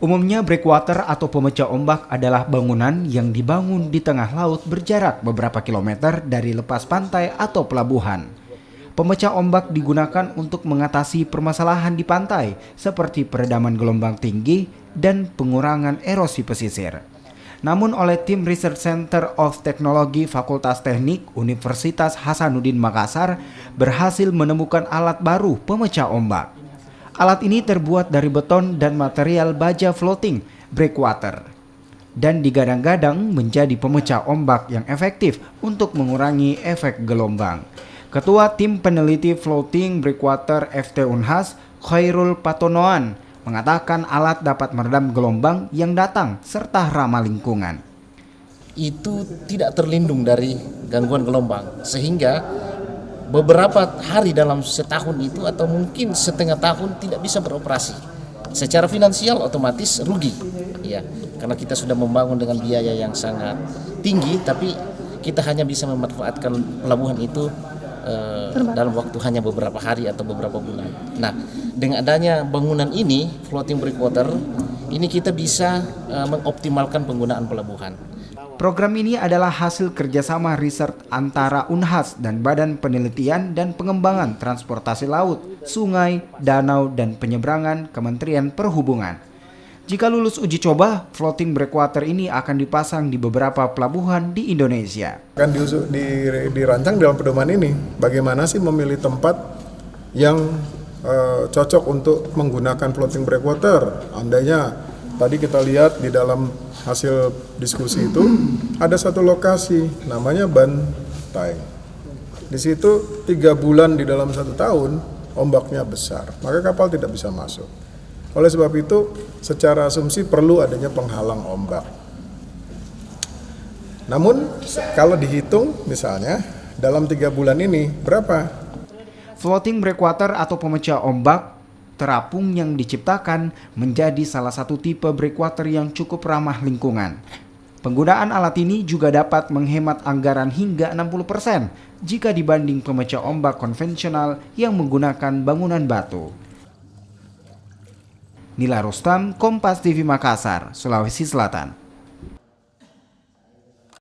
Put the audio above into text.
Umumnya breakwater atau pemecah ombak adalah bangunan yang dibangun di tengah laut berjarak beberapa kilometer dari lepas pantai atau pelabuhan. Pemecah ombak digunakan untuk mengatasi permasalahan di pantai seperti peredaman gelombang tinggi dan pengurangan erosi pesisir. Namun oleh tim Research Center of Technology Fakultas Teknik Universitas Hasanuddin Makassar berhasil menemukan alat baru pemecah ombak. Alat ini terbuat dari beton dan material baja floating breakwater dan digadang-gadang menjadi pemecah ombak yang efektif untuk mengurangi efek gelombang. Ketua Tim Peneliti Floating Breakwater FT Unhas, Khairul Patonoan, mengatakan alat dapat meredam gelombang yang datang serta ramah lingkungan. Itu tidak terlindung dari gangguan gelombang, sehingga beberapa hari dalam setahun itu atau mungkin setengah tahun tidak bisa beroperasi. Secara finansial otomatis rugi, ya, karena kita sudah membangun dengan biaya yang sangat tinggi, tapi kita hanya bisa memanfaatkan pelabuhan itu dalam waktu hanya beberapa hari atau beberapa bulan. Nah, dengan adanya bangunan ini, floating breakwater, ini kita bisa mengoptimalkan penggunaan pelabuhan. Program ini adalah hasil kerjasama riset antara Unhas dan Badan Penelitian dan Pengembangan Transportasi Laut, Sungai, Danau, dan Penyeberangan Kementerian Perhubungan. Jika lulus uji coba, floating breakwater ini akan dipasang di beberapa pelabuhan di Indonesia. Akan dirancang dalam pedoman ini, bagaimana sih memilih tempat yang cocok untuk menggunakan floating breakwater. Andainya tadi kita lihat di dalam hasil diskusi itu ada satu lokasi namanya Bantaeng. Di situ 3 bulan di dalam 1 tahun ombaknya besar, maka kapal tidak bisa masuk. Oleh sebab itu, secara asumsi perlu adanya penghalang ombak. Namun, kalau dihitung misalnya dalam 3 bulan ini berapa? Floating breakwater atau pemecah ombak terapung yang diciptakan menjadi salah satu tipe breakwater yang cukup ramah lingkungan. Penggunaan alat ini juga dapat menghemat anggaran hingga 60% jika dibanding pemecah ombak konvensional yang menggunakan bangunan batu. Nila Rustam, Kompas TV Makassar, Sulawesi Selatan.